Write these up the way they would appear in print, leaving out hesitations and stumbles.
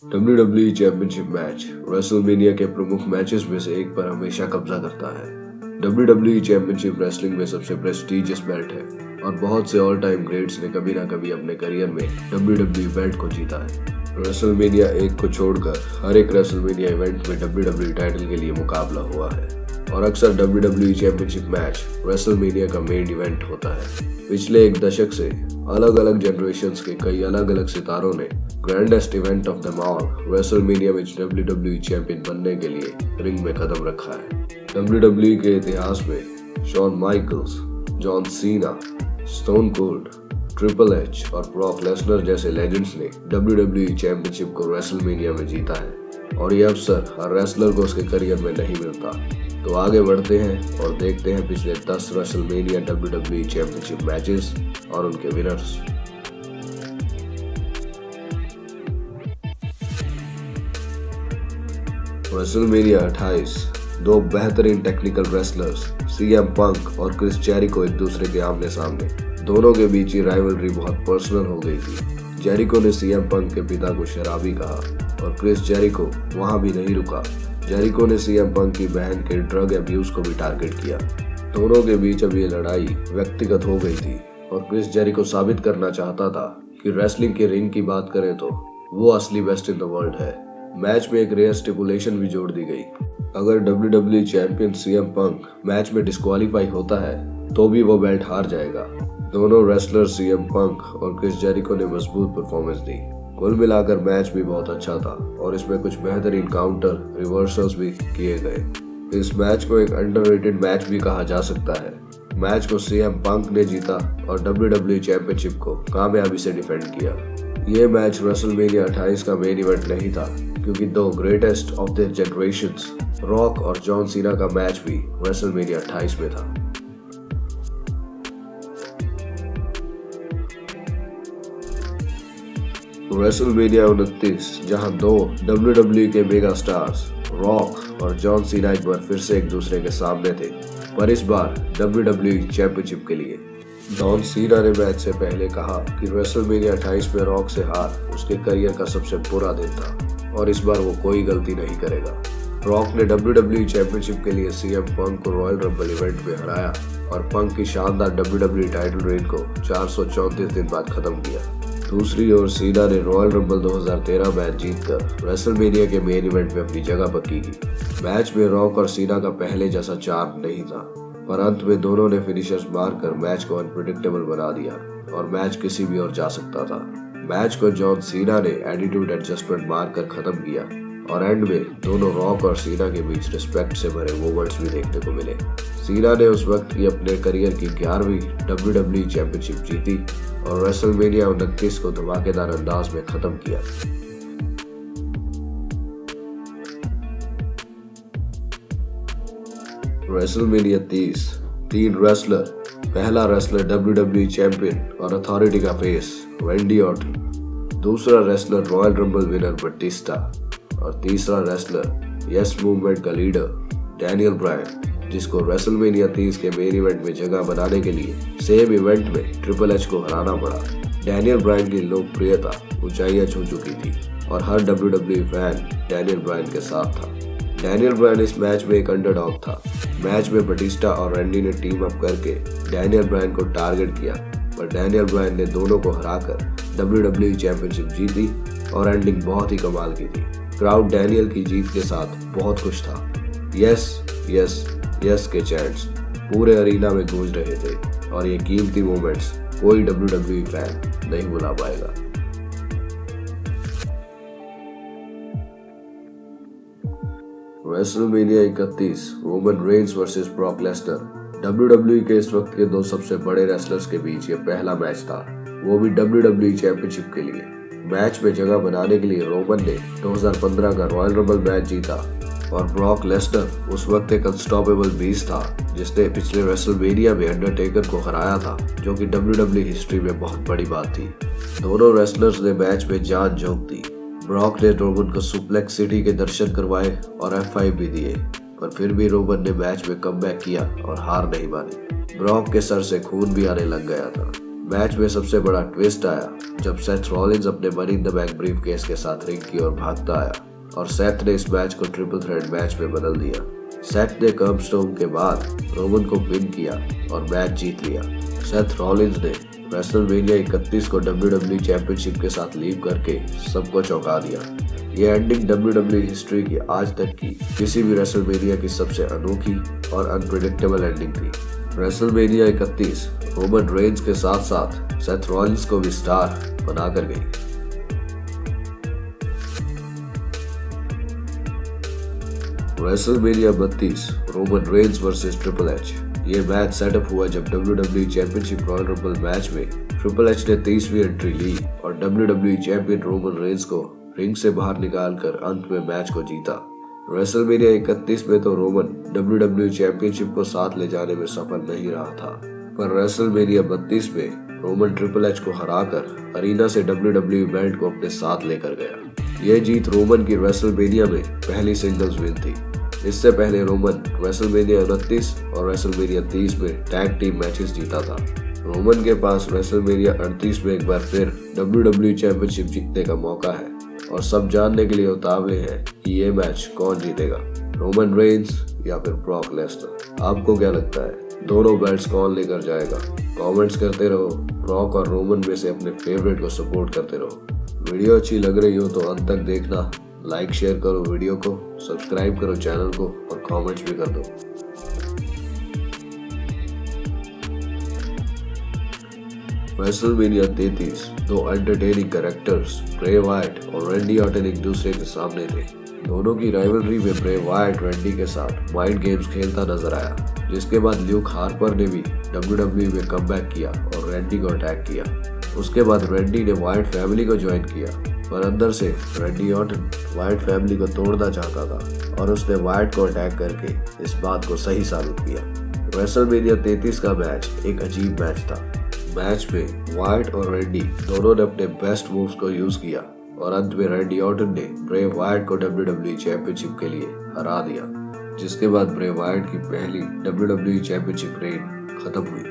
WWE championship match WrestleMania के प्रमुख matches में से एक पर हमेशा कब्जा करता है। WWE चैंपियनशिप रेसलिंग में सबसे प्रेस्टीजियस बेल्ट है और बहुत से ऑल टाइम ग्रेट्स ने कभी ना कभी अपने करियर में WWE बेल्ट को जीता है। रेसलमेनिया 1 को छोड़कर हर एक रेसलमेनिया इवेंट में WWE टाइटल के लिए मुकाबला हुआ है और अक्सर WWE चैंपियनशिप मैच रेसलमेनिया का मेन इवेंट होता है। पिछले एक दशक से अलग अलग जनरेशंस के कई अलग अलग सितारों ने grandest event of them all WrestleMania में WWE चैंपियन बनने के लिए रिंग में कदम रखा है। WWE के इतिहास में Shawn Michaels, John Cena, Stone Cold, Triple H और ब्रॉक लेसनर जैसे लेजेंड्स ने WWE चैंपियनशिप को रेसलमेनिया में जीता है और ये अवसर हर रेसलर को उसके करियर में नहीं मिलता। तो आगे बढ़ते हैं और देखते हैं पिछले 10 रेसलमेनिया WWE चैंपियनशिप मैचेस और उनके विनर्स। रेसलमेनिया 28 दो बेहतरीन टेक्निकल रेसलर्स CM पंक और क्रिस जेरिको एक दूसरे के आमने सामने। दोनों के बीच ही राइवलरी बहुत पर्सनल हो गई थी। जेरिको ने CM पंक के पिता को शराबी कहा और क्रिस जेरिको वहां भी नहीं रुका। जेरिको ने CM पंक की बहन के ड्रग अब्यूज को भी टारगेट किया। दोनों के बीच अब ये लड़ाई व्यक्तिगत हो गई थी और क्रिस जेरिको साबित करना चाहता था कि रेसलिंग के रिंग की बात करें तो वो असली बेस्ट इन द वर्ल्ड है। मैच में एक रेयर स्टिपुलेशन भी जोड़ दी गई। अगर WWE चैंपियन CM पंक मैच में डिस्क्वालीफाई होता है तो भी वो बेल्ट हार जाएगा। दोनों रेसलर CM पंक और क्रिस जेरिको ने मजबूत परफॉर्मेंस दी। कुल मिलाकर मैच भी बहुत अच्छा था और इसमें कुछ बेहतरीन काउंटर रिवर्सल्स भी किए गए। इस मैच को एक अंडररेटेड मैच भी कहा जा सकता है। मैच को CM पंक ने जीता और WWE चैंपियनशिप को कामयाबी से डिफेंड किया। ये मैच रेसलमेनिया 28 का मेन इवेंट नहीं था क्योंकि दो greatest of their generations rock और जॉन सीना का मैच भी रेसलमेनिया 28 में था। रेसलमेनिया 29 जहां दो WWE के मेगा स्टार्स रॉक और जॉन सीना एक बार फिर से एक दूसरे के सामने थे, पर इस बार WWE चैंपियनशिप के लिए। जॉन सीना ने मैच से पहले कहा कि रेसलमेनिया 28 में रॉक से हार उसके करियर का सबसे बुरा दिन था और इस बार वो कोई गलती नहीं करेगा। रॉक ने WWE चैंपियनशिप के लिए CM पंक को रॉयल रंबल इवेंट में हराया और पंक की शानदार WWE टाइटल रेन को 434 दिन बाद खत्म किया। दूसरी ओर सीना ने रॉयल रंबल 2013 मैच जीतकर रेसलमेनिया के मेन इवेंट में अपनी जगह पक्की की। मैच में रॉक और सीना का पहले जैसा चार्म नहीं था, पर अंत में दोनों ने फिनिशर्स मारकर मैच को अनप्रेडिक्टेबल बना दिया और मैच किसी भी ओर जा सकता था। मैच को जॉन सीना ने एटीट्यूड एडजस्टमेंट मारकर खत्म किया और एंड में दोनों रॉक और सीना के बीच रिस्पेक्ट से भरे मोमेंट्स भी देखने को मिले। सीना ने उस वक्त की अपने करियर की 11वीं WWE चैंपियनशिप जीती और रेसलमेनिया 29 को धमाकेदार अंदाज में खत्म किया। रेसलमेनिया 30 तीन रेसलर, पहला रेसलर WWE चैंपियन और अथॉरिटी का फेस रैंडी ऑर्टन, दूसरा wrestler Royal Rumble winner Batista और तीसरा रेसलर यस मूवमेंट का लीडर डैनियल ब्रायन, जिसको रेसलमेनिया 30 के मेन इवेंट में जगह बनाने के लिए सेम इवेंट में ट्रिपल एच को हराना पड़ा। डैनियल ब्रायन की लोकप्रियता ऊंचाइयां छू चुकी थी और हर WWE फैन डैनियल ब्रायन के साथ था। डैनियल ब्रायन इस मैच में एक अंडरडॉग था। मैच में बटिस्टा और रैंडी ने टीम अप करके डैनियल ब्रायन को टारगेट किया, पर डैनियल ब्रायन ने दोनों को हराकर WWE चैंपियनशिप जीती और एंडिंग बहुत ही कमाल की थी। क्राउड डैनियल की जीत के साथ बहुत खुश था। यस यस यस के चैंट्स पूरे अरीना में गूंज रहे थे और ये कीमती मोमेंट्स कोई WWE फैन नहीं भुला पाएगा। WrestleMania 31 Roman Reigns versus Brock Lesnar. WWE के इस वक्त के दो सबसे बड़े रेसलर्स के बीच ये पहला मैच था, वो भी WWE चैंपियनशिप के लिए। मैच में जगह बनाने के लिए रोमन ने 2015 का रॉयल रंबल मैच जीता और ब्रॉक लेसनर उस वक्त एक अनस्टॉपेबल बीस्ट था जिसने पिछले रेसलमेनिया में अंडरटेकर को हराया था, जो कि WWE हिस्ट्री में बहुत बड़ी बात थी। दोनों रेसलर्स ने मैच में जान झोंक दी। ब्रॉक ने रोमन को सुप्लेक्स सिटी के दर्शन करवाए और F5 भी दिए, पर फिर भी रोमन ने मैच में कमबैक किया और हार नहीं मानी। ब्रॉक के सर से खून भी आने लग गया था। मैच में सबसे बड़ा ट्विस्ट आया जब सेथ रॉलिंस अपने money in the bank briefcase के साथ रिंग की ओर भागता आया और सेथ ने इस मैच को ट्रिपल थ्रेट मैच में बदल दिया। सेथ ने कर्ब स्टॉर्म के बाद रोमन को पिन किया और मैच जीत लिया। सेथ रॉलिंस ने रेसलमेनिया 31 को WWE चैंपियनशिप के साथ लीव करके सबको चौंका दिया। यह एंडिंग WWE हिस्ट्री की आज तक की किसी भी रेसलमेनिया की सबसे अनोखी और अनप्रेडिक्टेबल एंडिंग थी। रेसलमेनिया 31 रोमन रेंज के साथ साथ सेथ रॉलिंस को भी स्टार बनाकर गई। WrestleMania 32 Roman Reigns versus triple H. ये मैच सेटअप हुआ जब WWE championship royal rumble match में ट्रिपल एच ने 30वीं एंट्री ली और WWE चैंपियन रोमन रेंज को रिंग से बाहर निकालकर अंत में मैच को जीता। रेसलमेनिया 31 में तो रोमन WWE चैंपियनशिप को साथ ले जाने में सफल नहीं रहा था, पर रेसलमेनिया 32 में रोमन ट्रिपल एच को हराकर अरीना से WWE बेल्ट को अपने साथ लेकर गया। यह जीत रोमन की रेसलमेनिया में पहली सिंगल्स विन थी। इससे पहले रोमन रेसलमेनिया 29 और रेसलमेनिया 30 में टैग टीम मैचेस जीता था। रोमन के पास रेसलमेनिया 38 में एक बार फिर WWE चैंपियनशिप जीतने का मौका है और सब जानने के लिए उतावले हैं कि ये मैच कौन जीतेगा, रोमन रेंज या फिर ब्रॉक लेसनर। आपको क्या लगता है, दोनों बेल्ट्स कौन लेकर जाएगा? कमेंट्स करते रहो। ब्रॉक और रोमन में से अपने फेवरेट को सपोर्ट करते रहो। वीडियो अच्छी लग रही हो तो अंत तक देखना, लाइक शेयर करो वीडियो को, सब्सक्राइब करो चैनल को और कमेंट्स भी कर दो। रेसलमेनिया 33 दो एंटरटेनिंग कैरेक्टर्स ब्रे वायट और रैंडी ऑर्टन एक दूसरे के सामने थे। दोनों की राइवलरी में ब्रे वायट रैंडी के साथ माइंड गेम्स खेलता नजर आया, जिसके बाद ल्यूक हार्पर ने भी WWE में कमबैक किया और रैंडी को अटैक किया। उसके बाद रैंडी ने वाइट फैमिली को ज्वाइन किया, पर अंदर से रैंडी ऑर्टन वाइट फैमिली को तोड़ना चाहता था और उसने वाइट को अटैक करके इस बात को सही साबित किया। रेसलमेनिया 33 का मैच एक अजीब मैच था। मैच में वाइट और रैंडी दोनों ने अपने बेस्ट मूव्स को यूज किया और अंत में रैंडी ऑर्टन ने ब्रे वायट को WWE चैंपियनशिप के लिए हरा दिया, जिसके बाद ब्रे वायट की पहली WWE चैंपियनशिप रेन खत्म हुई।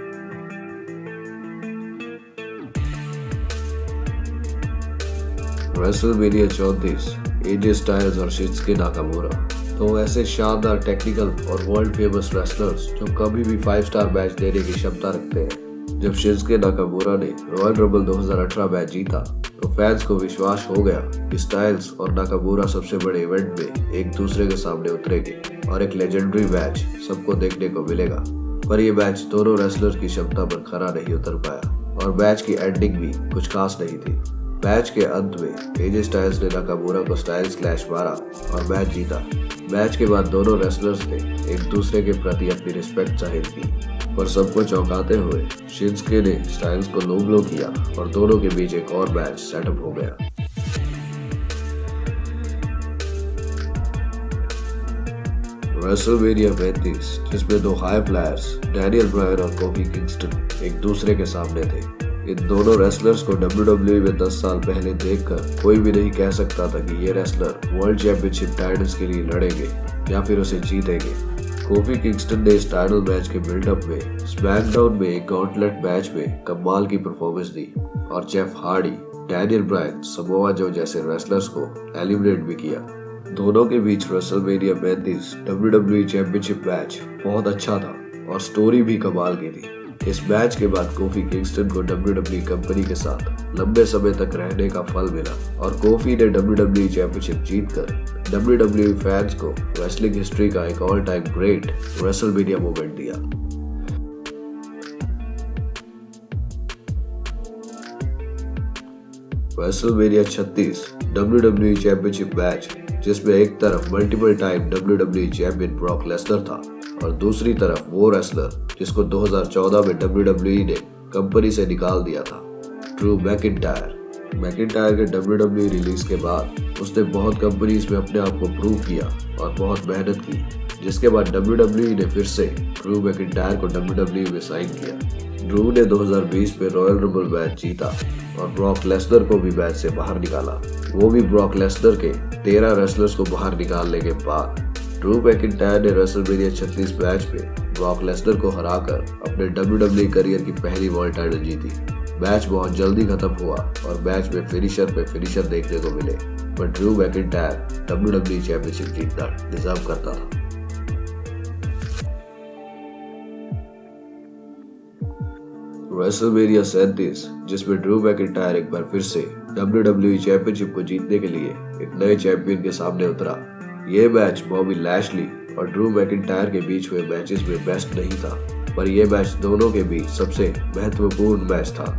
रेसलमेनिया 34 एजे स्टाइल्स और शिंसुके नाकामुरा। तो ऐसे शानदार टेक्निकल और वर्ल्ड फेमस रेसलर्स जो कभी भी 5 स्टार मैच देने की क्षमता रखते हैं। जब शिंसुके नाकामुरा ने रॉयल रंबल 2018 मैच जीता तो फैंस को विश्वास हो गया कि स्टाइल्स और नाकामुरा सबसे बड़े इवेंट में एक दूसरे के सामने उतरेंगे और एक लेजेंडरी मैच सबको देखने को मिलेगा। पर यह मैच दोनों रेसलर की क्षमता पर खरा नहीं उतर पाया और मैच की एंडिंग भी कुछ खास नहीं थी। मैच के अंत में एजे स्टाइल्स ने नाकामुरा को स्टाइल्स क्लैश मारा और मैच जीता। मैच के बाद दोनों रेसलर्स ने एक दूसरे के प्रति अपनी रिस्पेक्ट जाहिर की, पर सबको चौंकाते हुए शिंसुके ने स्टाइल्स को लो ब्लो किया और दोनों के बीच एक और मैच सेटअप हो गया। रेसलमेनिया 35 जिसमें दो हाई फ्लायर्स डैनियल ब्रायन और कोफी किंगस्टन एक दूसरे के सामने थे। इन दोनों रेसलर्स को WWE में 10 साल पहले देखकर कोई भी नहीं कह सकता था कि ये रेसलर वर्ल्ड चैंपियनशिप टाइटल्स के लिए लड़ेंगे या फिर उसे जीतेंगे। कोफी किंगस्टन ने इस टाइटल मैच के बिल्डअप में स्मैकडाउन में एक गॉन्टलेट मैच में कमाल की परफॉर्मेंस दी और Jeff Hardy, Daniel Bryan, Samoa Joe जैसे रेसलर्स को एलिमिनेट भी किया। दोनों के बीच रेसलमेनिया 35 WWE चैंपियनशिप मैच बहुत अच्छा था और स्टोरी भी कमाल की थी। इस मैच के बाद कोफी किंगस्टन को WWE कंपनी के साथ लंबे समय तक रहने का फल मिला और कोफी ने WWE चैंपियनशिप जीतकर WWE फैंस को रेसलिंग हिस्ट्री का एक all time great WrestleMania moment दिया। रेसलमेनिया 36 WWE चैंपियनशिप मैच जिसमें एक तरफ multiple time WWE champion Brock Lesnar था और दूसरी तरफ वो रेसलर जिसको 2014 में WWE ने कंपनी से निकाल दिया था, ड्रू मैकिंटायर। मैकिंटायर के WWE रिलीज के बाद उसने बहुत कंपनीज में अपने आप को प्रूव किया और बहुत मेहनत की, जिसके बाद WWE ने फिर से ड्रू मैकिंटायर को WWE में साइन किया। ड्रू ने 2020 में रॉयल रंबल मैच जीता और ब्रॉक लेसनर को भी मैच से बाहर निकाला, वो भी ब्रॉक लेसनर के 13 रेसलर्स को बाहर निकालने के बाद। ड्रू मैकिंटायर ने रेसलमेनिया 36 मैच में ब्रॉक लेसनर को हराकर अपने WWE करियर की पहली वर्ल्ड टाइटल जीती। मैच बहुत जल्दी खत्म हुआ और मैच में फिनिशर पे फिनिशर देखने को मिले, पर ड्रू मैकिंटायर WWE चैंपियनशिप जीतना डिजर्व करता था। रेसलमेनिया 37, जिसमें ड्रू मैकिंटायर एक बार फिर से WWE चैंपियनशिप को जीतने के लिए एक नए चैंपियन के सामने उतरा। ये मैच बॉबी लैशली और ड्रू मैकिंटायर के बीच हुए मैचेस में बेस्ट नहीं था, पर यह मैच दोनों के बीच सबसे महत्वपूर्ण मैच था।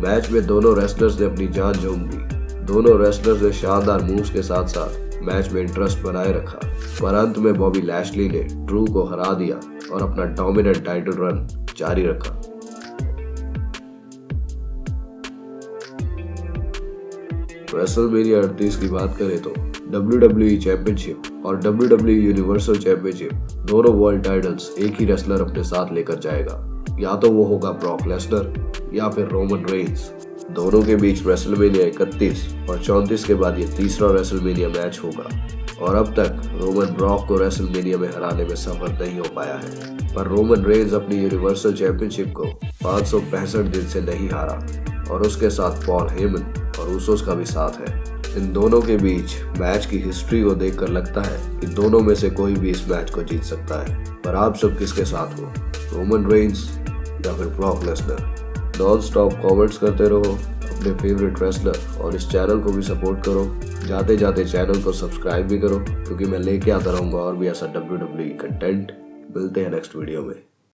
मैच में दोनों रेसलर्स ने अपनी जान झोंक दी। दोनों रेसलर्स ने शानदार मूव्स के साथ साथ मैच में इंटरेस्ट बनाए रखा, पर अंत में बॉबी लैशली ने ड्रू को हरा दिया और अपना डोमिनेंट टाइटल रन जारी रखा। रेसलमेनिया 38 की बात करें तो WWE चैंपियनशिप और WWE यूनिवर्सल चैंपियनशिप दोनों वर्ल्ड टाइटल्स एक ही रेसलर अपने साथ लेकर जाएगा। या तो वो होगा ब्रॉक लेसनर या फिर रोमन रेंस। दोनों के बीच रेसलमेनिया 31 और 34 के बाद ये तीसरा रेसलमेनिया मैच होगा और अब तक रोमन ब्रॉक को रेसलमेनिया में हराने में सफल नहीं हो पाया है, पर रोमन रेंस अपनी यूनिवर्सल चैंपियनशिप को 565 दिन से नहीं हारा और उसके साथ पॉल हेमन और उसूस का भी साथ है। इन दोनों के बीच मैच की हिस्ट्री को देखकर लगता है कि दोनों में से कोई भी इस मैच को जीत सकता है, पर आप सब किसके साथ हो, रोमन रेंस या फिर Brock Lesnar? Non stop comments करते रहो अपने फेवरेट रेसलर और इस चैनल को भी सपोर्ट करो। जाते जाते चैनल को सब्सक्राइब भी करो, क्योंकि मैं लेके आता रहूंगा और भी ऐसा WWE कंटेंट। मिलते हैं नेक्स्ट वीडियो में।